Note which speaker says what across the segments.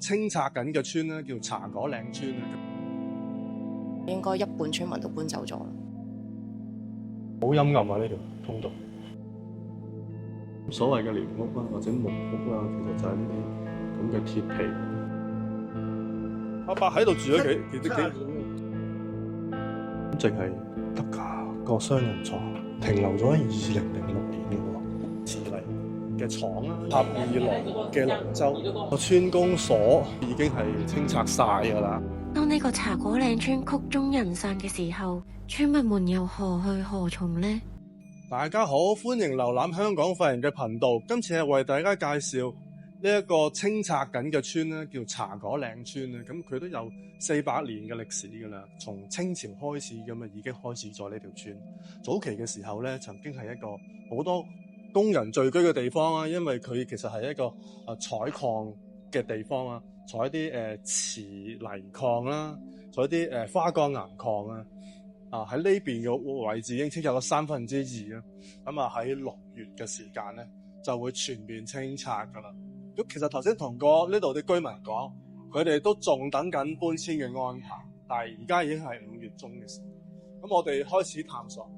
Speaker 1: 清拆緊嘅村咧，叫茶果嶺村啊。
Speaker 2: 應該一半村民都搬走咗。
Speaker 3: 好陰暗啊！呢條通道，所謂嘅寮屋啦，或者木屋啦，其實就係呢啲咁嘅鐵皮。
Speaker 1: 阿伯喺度住咗幾
Speaker 3: 咁淨係得個雙人床，停留咗喺2006年嘅喎。
Speaker 1: 瓷泥嘅廠啦，塔二樓嘅龍舟個村公所已經係清拆晒㗎啦。
Speaker 4: 當呢個茶果嶺村曲終人散嘅時候，村民們又何去何從呢？
Speaker 1: 大家好，歡迎瀏覽香港廢人嘅頻道。今次係為大家介紹呢一個清拆緊嘅村咧，叫茶果嶺村啊。咁佢都有400年嘅歷史㗎啦，從清朝開始咁啊，已經開始咗呢條村。早期嘅時候咧，曾經係一個好多工人聚居嘅地方啊，因為佢其實係一個採礦嘅地方啊，採一啲瓷泥礦啦，採一啲花崗岩礦啊。喺呢邊嘅位置已經清拆咗2/3啊。咁啊喺6月嘅時間咧，就會全面清拆噶啦。咁其實頭先同過呢度啲居民講，佢哋都仲等緊搬遷嘅安排，但係而家已經係5月中嘅時候。咁我哋開始探索。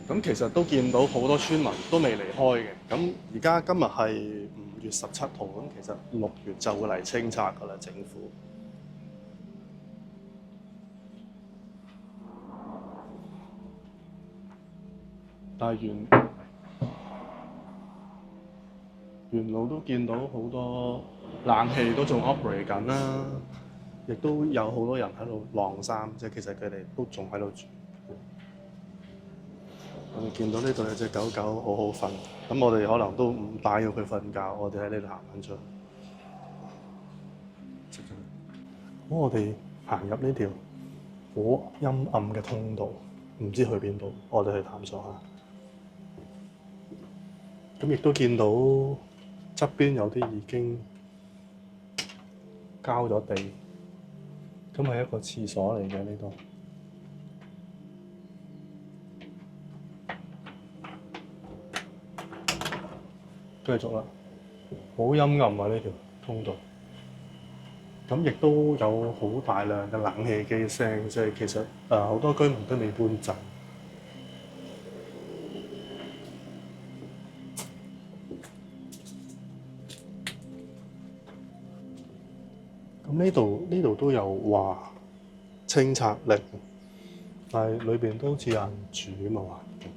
Speaker 1: 咁其實都見到好多村民都未離開嘅。咁而家今日係5月17號，咁其實6月就會嚟清拆噶啦，政府。但係沿路都見到好多冷氣都仲 operate 緊啦，亦都有好多人喺度晾衫，即係其實佢哋都仲喺度住。我哋見到呢度有隻狗狗好好瞓，咁我哋可能都唔打擾佢瞓覺，我哋喺呢度行緊出去。咁我哋行入呢條好陰暗嘅通道，唔知去邊度，我哋去探索下。咁亦都見到側邊有啲已經交咗地，咁係一個廁所嚟嘅呢度。繼續啦，好陰暗啊！呢條通道，咁亦都有好大量嘅冷氣機聲，即係其實好多居民都未搬走。咁呢度都有話清拆令，但係裏邊都好似有人住咁嘅環境。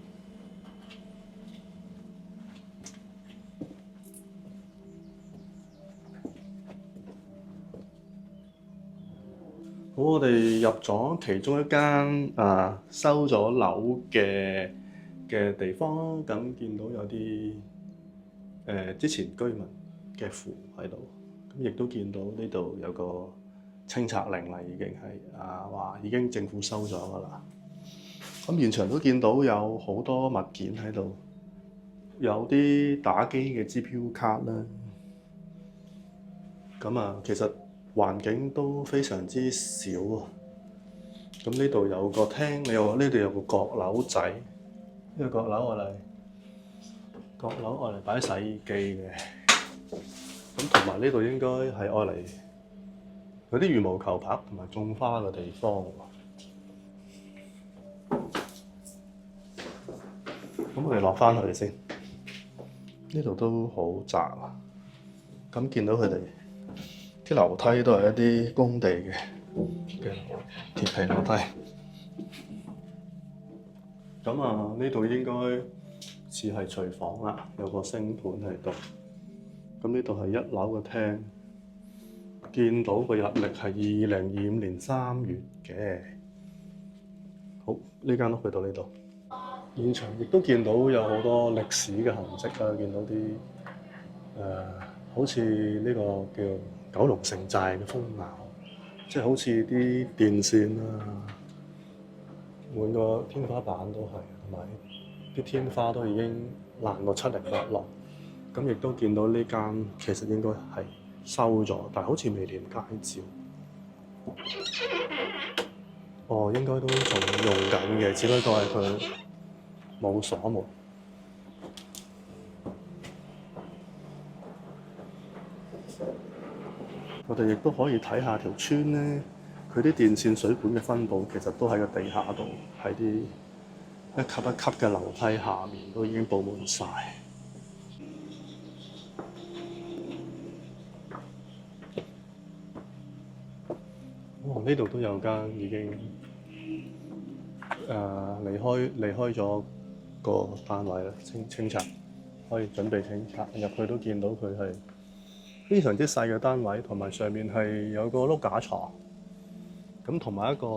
Speaker 1: 好，我哋入咗其中一間收咗樓嘅地方，咁見到有啲之前居民嘅符喺度。咁亦都見到呢度有個清拆令啦，已經係話已經政府收咗噶啦。咁現場都見到有好多物件喺度，有啲打機嘅支票卡啦。咁其實環境都非常之少啊。咁呢度有個廳，呢度有個閣樓仔，呢個閣樓我嚟擺洗衣機嘅。咁同埋呢度應該係愛嚟有啲羽毛球拍同埋種花嘅地方。咁我哋落翻去先，呢度都好窄啊！咁見到佢哋啲樓梯都係一啲工地嘅鐵皮樓梯。咁呢度應該似係廚房啦，有個星盤喺度。咁呢度係1樓嘅廳，見到個日曆係2025年3月嘅。好，呢間屋去到呢度，現場亦都見到有好多歷史嘅痕跡啦，見到啲好似呢個叫九龍城寨嘅風貌，即係好似啲電線啦，滿個天花板都係，同埋啲天花都已經爛到七零八落。咁亦都見到呢間其實應該係收咗，但係好似未連街照。應該都仲用緊嘅，只不過係佢冇鎖門。
Speaker 3: 我哋亦都可以睇下條村咧，佢啲電線水管嘅分佈其實都喺個地下度，喺啲一級一級嘅樓梯下面都已經佈滿晒。哦，呢度都有間已經離開咗個單位啦，清拆，可以準備清拆。入去都見到佢係非常之細嘅單位，同埋上面係有個碌架床，咁同埋一個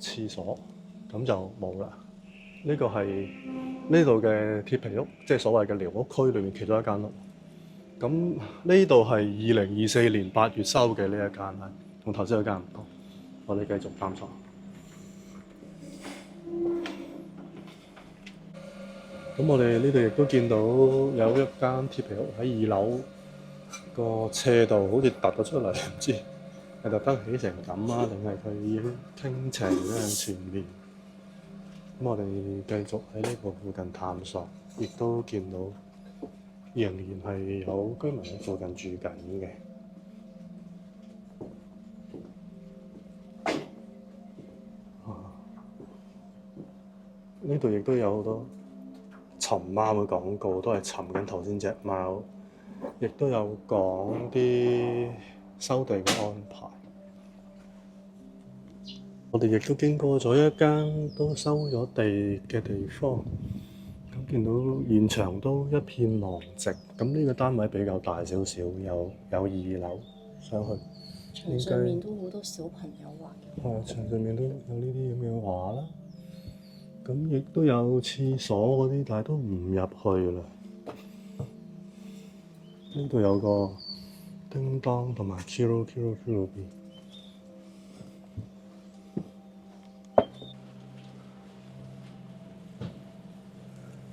Speaker 3: 廁所，咁就冇啦。呢個係呢度嘅鐵皮屋，即係所謂嘅寮屋區裏面其中一間屋。咁呢度係2024年8月收嘅呢一間啦，同頭先嗰間唔同。我哋繼續探索。咁我哋呢度亦都見到有一間鐵皮屋喺2樓個斜度，好似突咗出嚟，唔知係特登起成咁啊，定係佢已經傾斜喺前面。咁我哋繼續喺呢個附近探索，亦都見到仍然係有居民喺附近住緊嘅。呢度亦都有好多尋貓嘅廣告，都係尋緊頭先隻貓，亦都有講啲收地嘅安排。我哋亦都經過咗一間都收咗地嘅地方，咁見到現場都一片狼藉。咁呢個單位比較大少少，有2樓上去。
Speaker 2: 牆上面都好多小朋友畫嘅。
Speaker 3: 係，牆上面都有呢啲咁嘅畫啦。咁亦都有廁所嗰啲，但係都唔入去啦。呢度有個叮當同埋 Kiro B。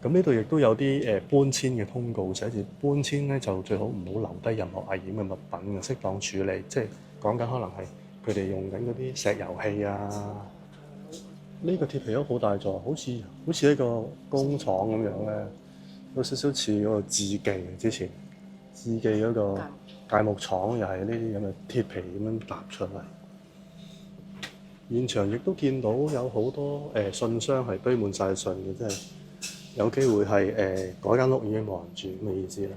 Speaker 3: 咁呢度亦都有啲搬遷嘅通告，寫住搬遷咧就最好唔好留低任何危險嘅物品嘅，適當處理。即係講緊可能係佢哋用緊嗰啲石油氣啊。呢個鐵皮屋好大座，好似一個工廠咁樣咧，有少少似嗰個志記之前志記嗰個鎅木廠，又係呢啲咁嘅鐵皮咁樣搭出嚟。現場亦都見到有好多信箱係堆滿晒信嘅，即係有機會係嗰間屋已經冇人住咁嘅意思啦。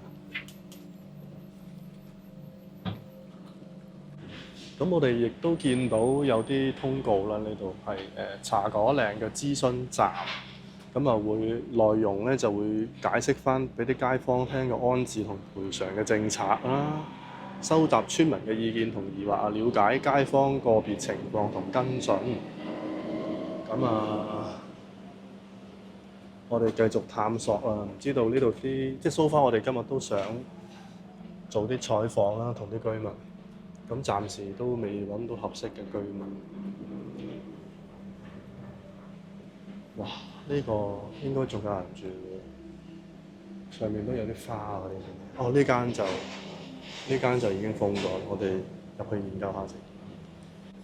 Speaker 3: 咁我哋亦都見到有啲通告啦，呢度係茶果嶺嘅諮詢站，咁啊會內容咧就會解釋翻俾啲街坊聽個安置同賠償嘅政策啦，收集村民嘅意見同疑惑啊，了解街坊個別情況同跟進。咁我哋繼續探索啊，唔知道呢度啲即係 so far，我哋今日都想做啲採訪啦，同啲居民。咁暫時都未揾到合適嘅居民。哇！呢個應該仲有人住嘅，上面都有啲花嗰啲。哦，呢間就已經封咗，我哋入去研究下先。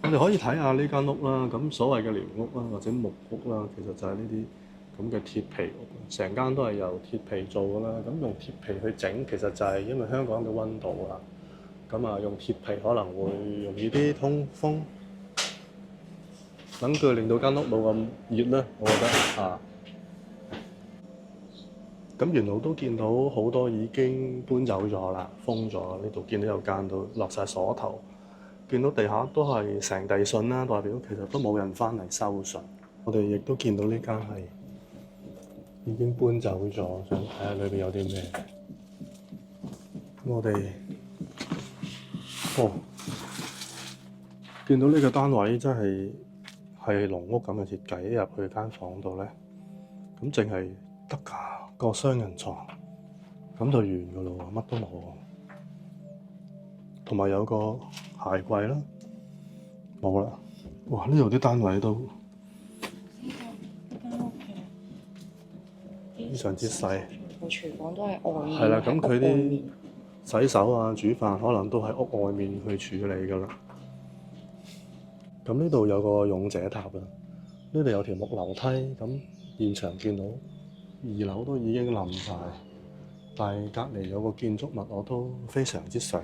Speaker 3: 我哋可以睇下呢間屋啦。咁所謂嘅寮屋啦，或者木屋啦，其實就係呢啲咁嘅鐵皮屋，成間都係由鐵皮做㗎啦。咁用鐵皮去整，其實就係因為香港嘅溫度啦。咁用鐵皮可能會容易啲通風，等佢令到間屋冇咁熱啦。我覺得咁沿路都見到好多已經搬走咗啦，封咗。呢度見到有間都落晒鎖頭，見到地下都係成地信啦，代表其實都冇人翻嚟收信。我哋亦都見到呢間係已經搬走咗，想睇下裏邊有啲咩。咁我哋見到呢個單位真係籠屋咁嘅設計，一入去間房度咧，咁淨係得個雙人床，咁就完㗎咯喎，乜都冇，同埋有個鞋櫃啦，冇啦。哇！呢度啲單位都非常之細，
Speaker 2: 個廚房都係外面。
Speaker 3: 係啦，咁佢啲洗手啊、煮飯可能都喺屋外面去處理㗎啦。咁呢度有個勇者塔啦，呢度有條木樓梯，咁現場見到2樓都已經冧晒，但係隔離有個建築物我都非常之想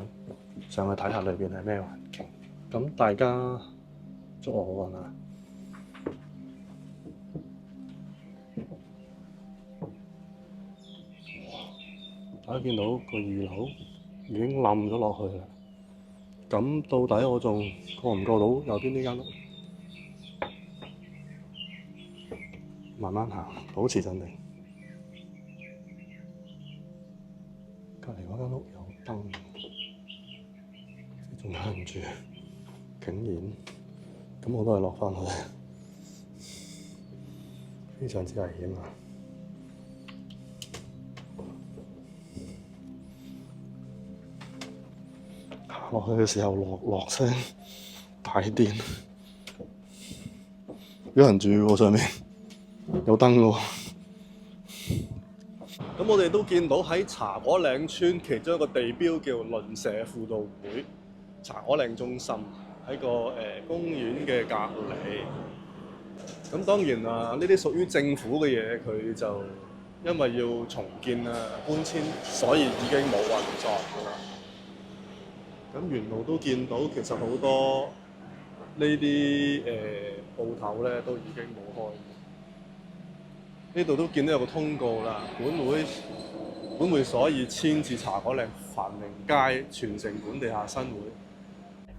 Speaker 3: 上去睇下裏邊係咩環境。咁大家祝我好運啊！大家見到個2樓已經冧咗落去啦。咁到底我仲過唔過到右邊呢間屋？慢慢行，保持鎮定。隔離嗰間屋有燈，仲有人住，竟然咁我都係落返去，非常之危險啊！落去嘅時候落聲大電，有人住喎，上面有燈喎。咁我哋都見到喺茶果嶺村其中一個地標叫鄰舍輔導會茶果嶺中心，喺個公園嘅隔離。咁當然啊，呢啲屬於政府嘅嘢，佢就因為要重建啊搬遷，所以已經冇運作㗎啦。咁沿路都見到，其實好多呢啲鋪頭咧都已經冇開。呢度都見到有個通告啦，本會所以遷至茶果嶺繁榮街，傳承本地下新會。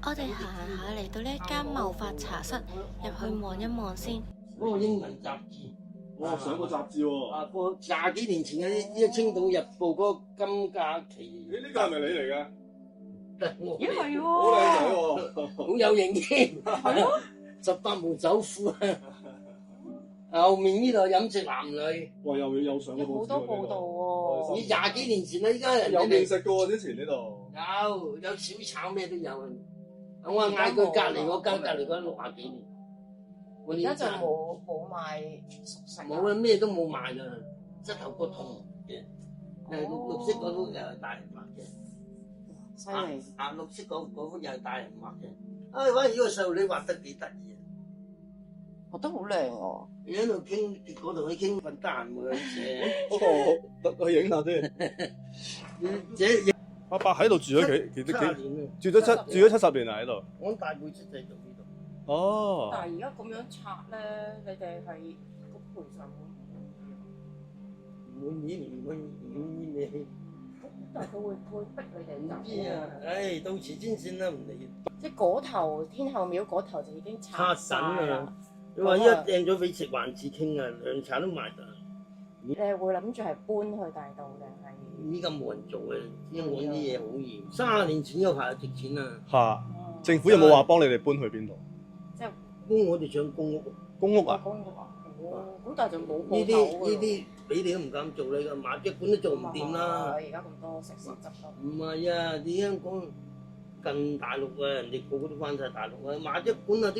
Speaker 4: 我哋行下嚟到呢一間貿發茶室，入去望一望先。
Speaker 5: 嗰個英文雜誌，
Speaker 1: 哇！上過雜誌喎。
Speaker 5: 啊，個廿幾年前嘅呢個《青島日報》嗰個金假期。
Speaker 1: 呢個係咪你嚟嘅？
Speaker 2: 咦係喎，
Speaker 1: 好靚仔喎！
Speaker 5: 好有型添，係咯，18毛走褲啊！後面呢度飲食男女，
Speaker 1: 哇！又上過
Speaker 2: 有好多報道喎。
Speaker 5: 你廿幾年前啦，依家人
Speaker 1: 有
Speaker 5: 哋
Speaker 1: 面食過之前呢度。
Speaker 5: 有小炒咩都有啊！我話嗌佢隔離嗰間60幾年，
Speaker 2: 而家就冇賣熟食。
Speaker 5: 冇啦，咩都冇賣啦，膝頭哥痛嘅，綠色嗰幅又係大人畫嘅。
Speaker 2: 犀利！
Speaker 5: 綠色嗰幅又係大人畫嘅。哎，反而呢個細路女畫得幾得意啊！
Speaker 2: 我覺得好靚喎。
Speaker 5: 你喺度傾，結果同佢傾份得閒喎，
Speaker 1: 哦，去影下先。
Speaker 5: 這
Speaker 1: 阿伯喺度住咗幾
Speaker 5: 70年啊！
Speaker 1: 住咗70年啊喺度。
Speaker 5: 我大輩出世做呢度。
Speaker 1: 哦。
Speaker 2: 但係而家咁樣拆咧，你哋係個賠償
Speaker 5: 唔滿意咩？
Speaker 2: 但係佢會逼你哋走
Speaker 5: 知啊！唉，到時先算啦，唔理。
Speaker 2: 即係嗰頭天后廟嗰頭就已經拆
Speaker 5: 拆
Speaker 2: 曬啦
Speaker 5: 緊啊！。你話一掟咗俾食環署傾啊，涼茶都賣得。
Speaker 2: 你係會諗住係搬去大道定係？
Speaker 5: 依家冇人做嘅，因為我啲嘢好嚴。30年前嗰排就值錢啦。
Speaker 1: 嚇！政府有冇話幫你哋搬去邊度？
Speaker 2: 即係
Speaker 5: 搬我哋上公屋。
Speaker 1: 公屋啊？
Speaker 2: 公屋啊！哦，咁但係就冇
Speaker 5: 呢
Speaker 2: 鋪頭
Speaker 5: 啲俾你都唔敢做你㗎，麻雀館都做唔掂啦。
Speaker 2: 而家咁多食肆執笠。
Speaker 5: 唔係啊，你香港近大陸啊，人哋個個都翻晒大陸啊，麻雀館啊都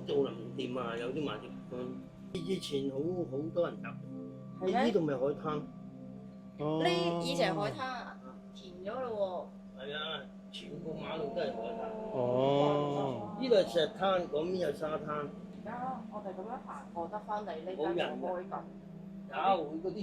Speaker 5: 做唔掂啊，有啲麻雀館。以前好多人入，你呢度咪海灘？
Speaker 1: 哦。
Speaker 2: 呢以前係海灘啊，填咗咯
Speaker 5: 係啊，全個馬路都係海灘。
Speaker 1: 哦。
Speaker 5: 呢度係石灘，嗰邊有沙灘。
Speaker 2: 而家我哋咁樣行過得翻嚟呢
Speaker 5: 冇人
Speaker 2: 間仲開緊。
Speaker 5: 有嗰啲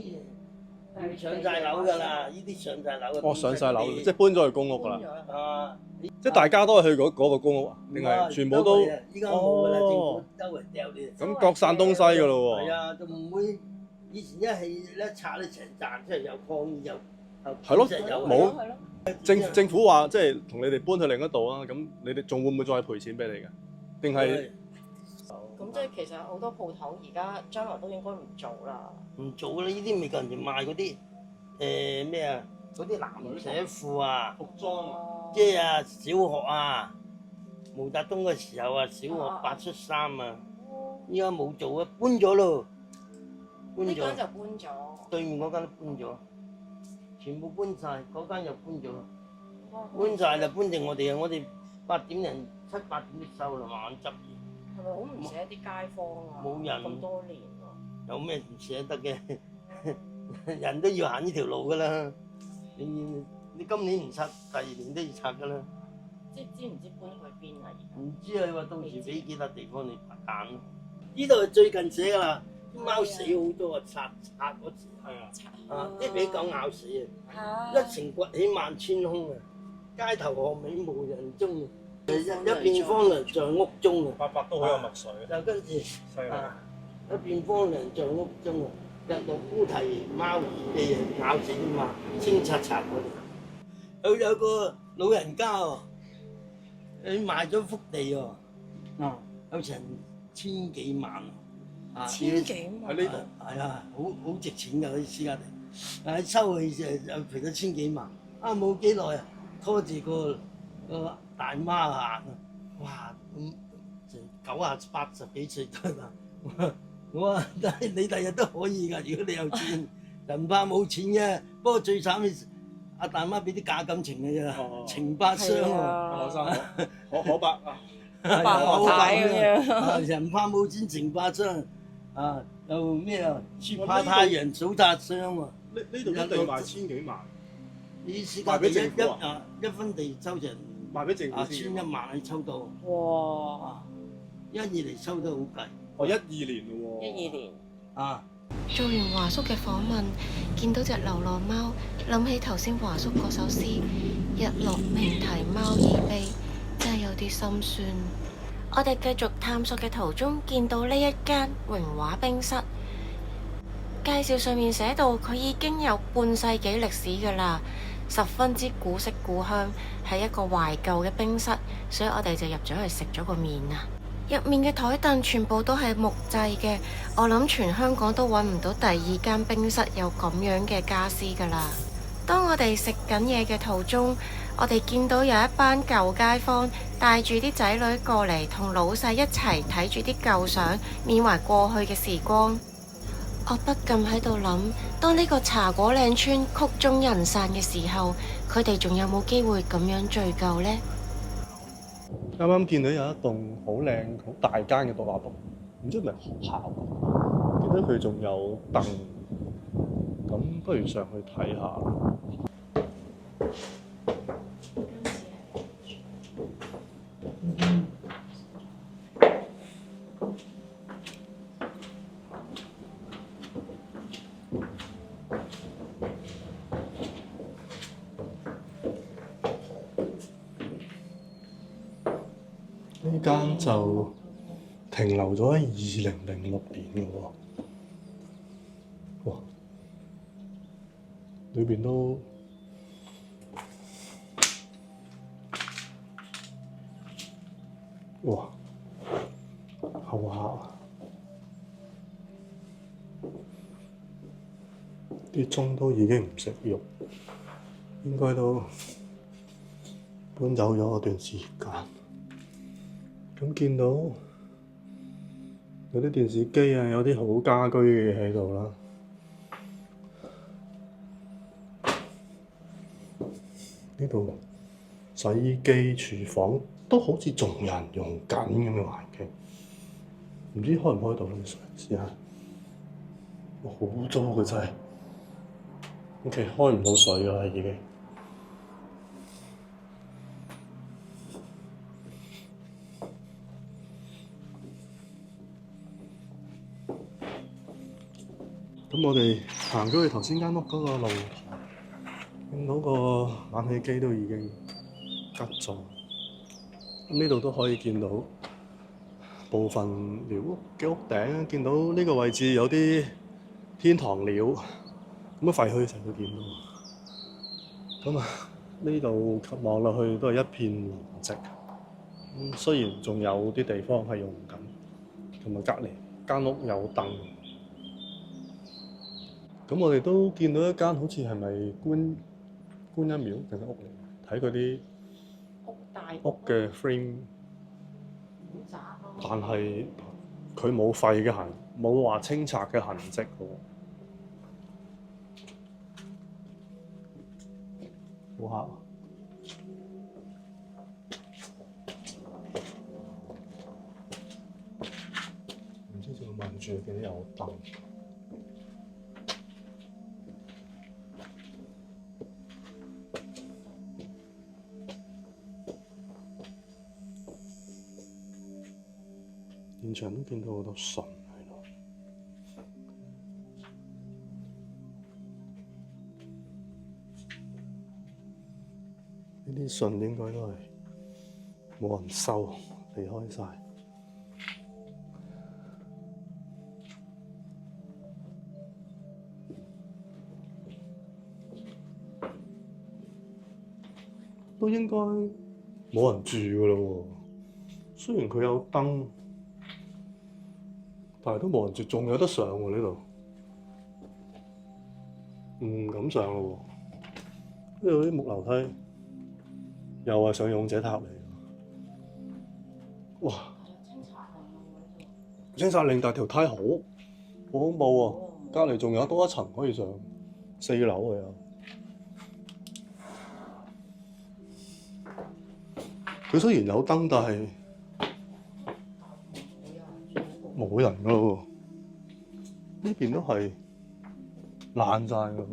Speaker 5: 嘢上晒樓㗎啦，呢啲上晒樓。
Speaker 1: 哦，上晒樓，即係搬咗去公屋㗎啦。
Speaker 5: 啊！
Speaker 1: 即係大家都係去嗰個公屋啊？定係全部都？
Speaker 5: 依家冇㗎啦，政府周圍掉你。
Speaker 1: 咁各散東西㗎咯喎。
Speaker 5: 係啊，就唔會以前一係咧拆你成站，即係又抗議又
Speaker 1: 係咯
Speaker 5: 又
Speaker 1: 冇
Speaker 2: 係咯。
Speaker 1: 政府話即係同你哋搬去另一度啊，咁你哋仲會唔會再賠錢俾你㗎？定係？
Speaker 2: 咁即係其實好多鋪頭而家將來都應該唔做啦。
Speaker 5: 唔做啦！呢啲未夠人哋賣嗰啲咩啊？嗰啲男仔褲啊，
Speaker 1: 服裝
Speaker 5: 即係啊小學啊，毛澤東嘅時候啊，小學8出3啊，依家冇做啊，搬咗咯，搬咗。
Speaker 2: 呢間就搬咗。
Speaker 5: 對面嗰間都搬咗，全部搬晒，嗰間又搬咗，搬晒就搬剩我哋啊！我哋8點人7、8點都收啦，慢慢執。
Speaker 2: 係咪好唔捨得啲街坊啊？
Speaker 5: 冇人
Speaker 2: 咁多年喎。
Speaker 5: 有咩唔捨得嘅？人都要行呢條路噶啦。你今年唔拆，第2年都要拆噶啦。
Speaker 2: 即係知唔知搬去邊啊？而家
Speaker 5: 唔知啊！你話到時俾幾笪地方你揀咯。呢度係最近寫噶啦，啲貓死好多啊！拆嗰時係啊，啲俾狗咬死啊！一城崛起萬千空啊！街頭巷尾無人蹤啊！一片荒涼在屋中啊！
Speaker 3: 伯伯都好有墨水，
Speaker 5: 就跟住
Speaker 3: 犀利。
Speaker 5: 一片荒涼在屋中啊！日落烏啼貓兒記啊，咬死啲馬，清拆拆嗰度。有個老人家喎，佢賣咗幅地喎，有成千幾萬啊！
Speaker 2: 千幾萬
Speaker 1: 喺呢度
Speaker 5: 係啊，好值錢㗎嗰啲私家地，收佢就賠咗千幾萬。冇幾耐啊，拖住個大媽行啊，哇咁成80幾歲得啦。我話你第日都可以㗎，如果你有錢，人怕冇錢嘅。不過最慘嘅阿大媽俾啲假感情嘅啫，情百傷喎。
Speaker 1: 學生可伯啊，
Speaker 2: 白河太咁樣。
Speaker 5: 人怕冇錢情百傷又咩啊？雪怕太陽早擦傷喎。
Speaker 1: 呢度一地賣千幾萬，
Speaker 5: 你私家地一分地抽成
Speaker 1: 賣俾政府先。
Speaker 5: 11,000你抽到，
Speaker 2: 哇
Speaker 5: 12嚟抽得好計。
Speaker 1: 12年咯喎。
Speaker 2: ！12年。
Speaker 4: 做完華叔嘅訪問，見到隻流浪貓，諗起頭先華叔嗰首詩《日落命題貓兒悲》，真係有啲心酸。我哋繼續探索嘅途中，見到呢一間榮華冰室，介紹上面寫到佢已經有半世紀歷史㗎啦，十分之古色古香，係一個懷舊嘅冰室，所以我哋就入咗去食咗個麵啊！入面嘅台凳全部都係木製嘅，我諗全香港都揾唔到第二間冰室有咁樣嘅家私㗎啦。當我哋食緊嘢嘅途中，我哋見到有一班舊街坊帶住啲仔女過嚟，同老細一齊睇住啲舊相，緬懷過去嘅時光。我不禁喺度諗，當呢個茶果嶺村曲終人散嘅時候，佢哋仲有冇機會咁樣聚舊呢？
Speaker 3: 啱啱見到有一棟好靚、好大間嘅獨立屋，唔知係咪學校？見到佢仲有凳，咁不如上去睇下啦。呢間就停留咗喺2006年嘅喎，哇！裏邊都哇好下，啲鐘都已經唔識喐，應該都搬走咗嗰段時間。咁見到有啲電視機啊，有啲好家居嘅嘢喺度啦。呢度洗衣機、廚房都好似仲有人用緊咁嘅環境，唔知開唔開到呢水？試下，好污糟嘅真係。OK， 開唔到水㗎啦已經。咁我哋行咗去頭先間屋嗰個露台，見到個冷氣機都已經吉咗。咁呢度都可以見到部分寮屋嘅屋頂，見到呢個位置有啲天堂鳥，咁啊廢墟成日都見到。咁啊，呢度望落去都係一片狼藉。雖然仲有啲地方係用緊，同埋隔離間屋有燈。咁我哋都見到一間好似係咪觀音廟定係屋嚟？睇嗰啲屋嘅 frame，但係佢冇廢嘅痕，冇話清拆嘅痕跡喎。好黑，唔知仲望住幾有燈。現場都見到好多信喺度，呢啲信應該都係冇人收，離開晒。都應該冇人住㗎咯喎。雖然佢有燈，但係都冇人住，仲有得上喎呢度。唔敢上咯喎！呢度啲木樓梯又係上勇者塔嚟。哇！清拆令，但條梯好恐怖喎！隔離仲有多一層可以上，4樓嘅有。佢雖然有燈，但係冇人噶咯喎。呢邊都係爛晒噶喎。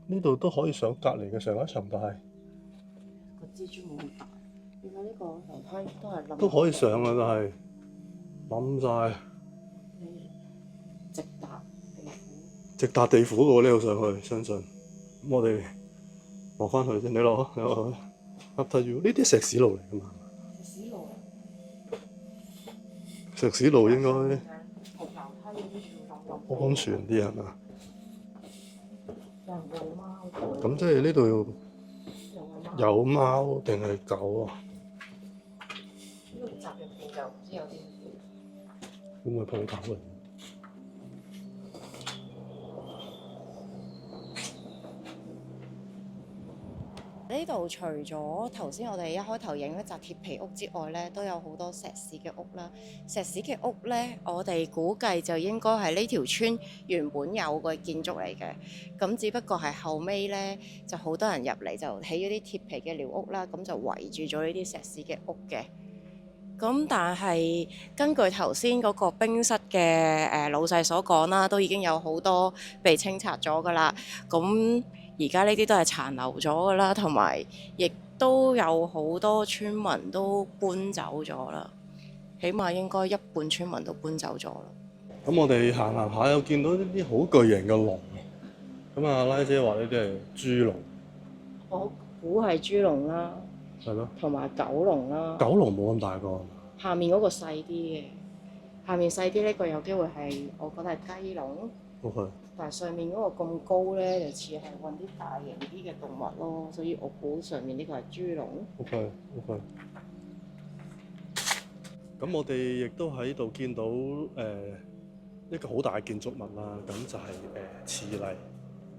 Speaker 3: 呢度都可以上隔離嘅上一層，但係
Speaker 2: 個蜘蛛冇咁大。點解呢個樓梯都係冧？
Speaker 3: 都可以上啊，但係冧晒。
Speaker 2: 直達地府。
Speaker 3: 直達地府嘅喎，呢度上去，相信。咁我哋落翻去先，你落去。After you，呢啲石屎路嚟㗎嘛？
Speaker 2: 石屎路。
Speaker 3: 石屎路應該
Speaker 2: 木樓梯嗰啲要
Speaker 3: 安全啲係嘛？
Speaker 2: 有人餵貓。
Speaker 3: 咁即係呢度有貓定係狗啊？
Speaker 2: 呢個閘入邊就唔知有啲咩。
Speaker 3: 會唔會鋪頭嚟？
Speaker 2: 呢度除咗頭先我哋一開頭影一紮鐵皮屋之外咧，都有好多石屎嘅屋啦。石屎嘅屋咧，我哋估計就應該係呢條村原本有個建築嚟嘅。咁只不過係後尾咧，就好多人入嚟就起咗啲鐵皮嘅寮屋啦，咁就圍住咗呢啲石屎嘅屋嘅。咁但係根據頭先嗰個冰室嘅老細所講啦，都已經有好多被清拆咗㗎啦。咁而家呢啲都係殘留咗㗎啦，同埋亦都有好多村民都搬走咗啦，起碼應該一半村民都搬走咗啦。
Speaker 3: 咁我哋行行下又見到呢啲好巨型嘅龍，咁啊拉姐話呢啲係豬龍，
Speaker 2: 我估係豬籠啦，
Speaker 3: 係咯，
Speaker 2: 同埋狗籠啦。
Speaker 3: 狗龍冇咁大個，
Speaker 2: 下面嗰個細啲嘅，下面細啲呢個有機會係我覺得係雞籠。
Speaker 3: OK。
Speaker 2: 但係上面嗰個咁高咧，就似係揾啲大型啲嘅動物咯，所以我估上面呢個係豬籠。
Speaker 3: OK。咁我哋亦都喺度見到一個好大嘅建築物啦，咁就係瓷泥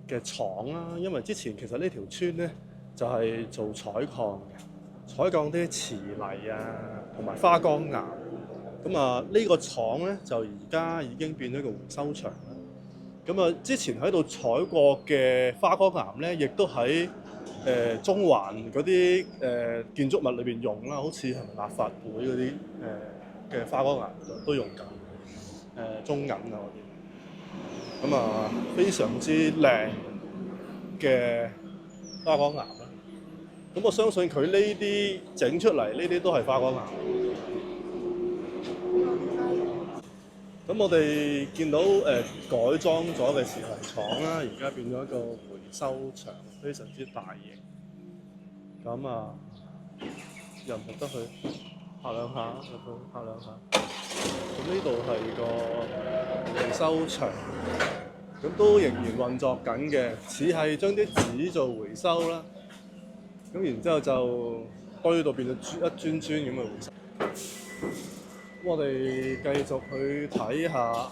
Speaker 3: 嘅廠啦。因為之前其實呢條村咧就係做採礦嘅，採礦啲瓷泥啊同埋花崗岩。咁啊呢個廠咧就而家已經變咗一個回收場啦。咁啊，之前喺度採過嘅花崗岩咧，亦都喺中環嗰啲建築物裏邊用啦，好似係立法會嗰啲嘅花崗岩都用緊，中銀啊嗰啲。咁啊，非常之靚嘅花崗岩啦。咁我相信佢呢啲整出嚟，呢啲都係花崗岩。咁我哋見到改裝咗嘅瓷泥廠啦，而家變咗一個回收場，非常之大型。咁啊，入唔入得去？拍兩下，入去拍兩下。咁呢度係個回收場，咁都仍然運作緊嘅，似係將啲紙做回收啦。咁然之後就堆到變咗一磚磚咁嘅回收。我哋繼續去睇下，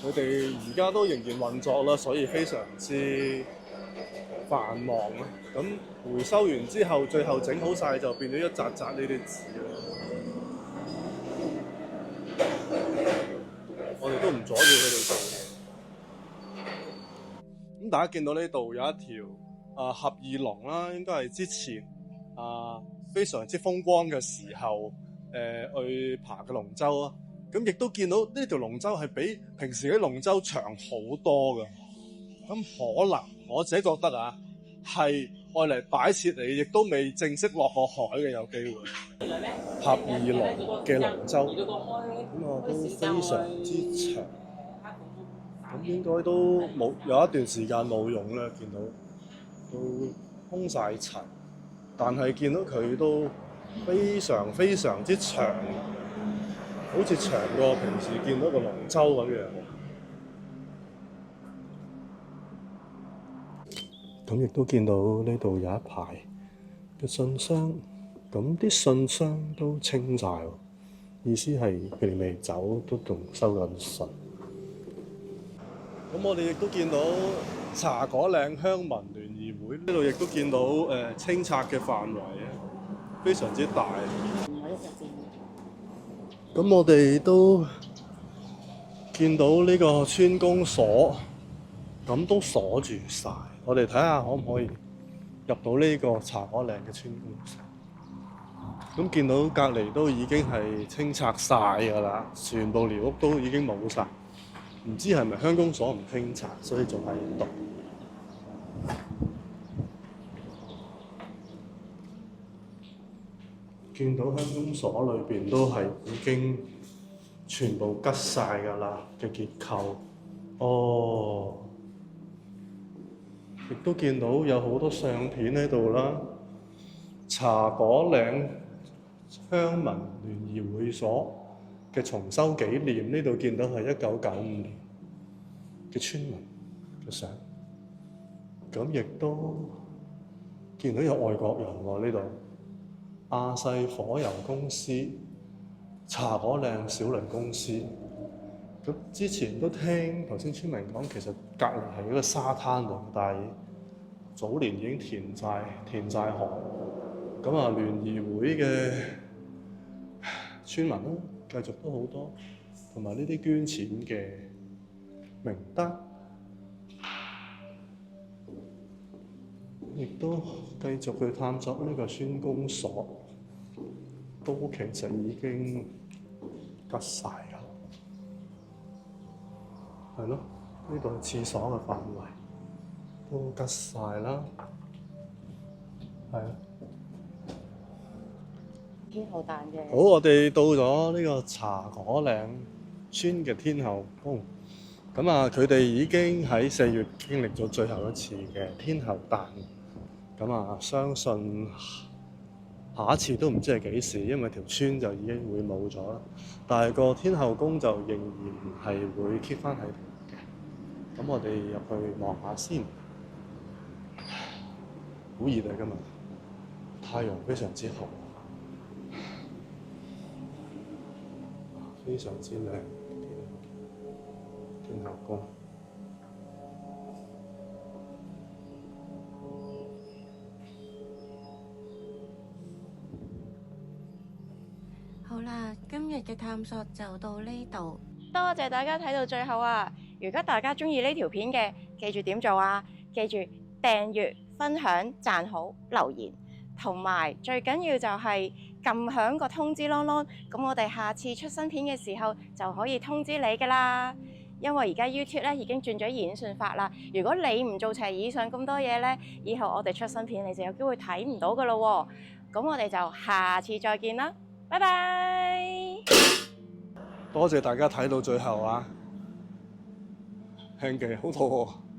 Speaker 3: 佢哋而家都仍然運作啦，所以非常之繁忙啦。咁回收完之後，最後整好晒就變咗一紮紮呢啲紙啦。我哋都唔阻住佢哋做。咁大家見到呢度有一條合二龍啦，應該係之前非常之風光嘅時候。去爬嘅龍舟啊，咁亦都見到呢條龍舟係比平時啲龍舟長好多嘅，咁可能我自己覺得啊，係愛嚟擺設嚟，亦都未正式落個海嘅有機會。合二龍嘅龍舟，咁啊都非常之長，咁應該都冇有一段時間冇用啦，見到都空晒塵。
Speaker 1: 但係見到佢都非常非常之長，好似長過平時見到個龍舟咁樣。咁亦都見到呢度有一排嘅信箱，咁啲信箱都清晒喎，意思係佢哋未走都仲收緊信。咁我哋亦都見到茶果嶺鄉民聯誼會呢度，亦都見到清拆嘅範圍非常之大。咁我哋都見到呢個村公所，咁都鎖住晒。我哋睇下可唔可以入到呢個茶果嶺嘅村公所。咁見到隔離都已經係清拆晒㗎啦，全部寮屋都已經冇晒。唔知係咪鄉公所唔清拆，所以仲喺度。見到鄉公所裏邊都係已經全部吉晒㗎啦嘅結構。哦，亦都見到有好多相片喺度啦。茶果嶺鄉民聯誼會所嘅重修紀念，呢度見到係1995年嘅村民嘅相，咁亦都見到有外國人喎呢度。亞細火油公司、茶果嶺小輪公司，咁之前都聽頭先村民講，其實隔離係一個沙灘度，但係早年已經填晒河。咁啊，聯誼會嘅村民啦，繼續都好多，同埋呢啲捐錢嘅名單，亦都繼續去探索呢個村公所，都其實已經吉晒㗎，係咯，呢度係廁所嘅範圍，都吉晒啦，係啊。
Speaker 2: 天后誕嘅。
Speaker 1: 好，我哋到咗呢個茶果嶺村嘅天后宮。咁啊，佢哋已經喺4月經歷咗最後一次嘅天后誕。咁啊，相信下一次都唔知係幾時，因為條村就已經會冇咗啦。但係個天后宮就仍然係會 keep 翻喺度嘅。咁我哋入去望下先。好熱啊！今日太陽非常之好。非常之靚，天后宮。
Speaker 4: 好啦，今日嘅探索就到呢度。
Speaker 2: 多謝大家睇到最後啊！如果大家鍾意呢條片嘅，記住點做啊？記住訂閱、分享、讚好、留言，同埋最緊要就係撳響個通知啷啷，咁我哋下次出新片嘅時候就可以通知你噶啦。因為而家 YouTube 咧已經轉咗演算法啦，如果你唔做齊以上咁多嘢咧，以後我哋出新片你就有機會睇唔到噶咯喎。咁我哋就下次再見啦，拜拜！
Speaker 1: 多謝大家睇到最後啊！輕記好肚餓。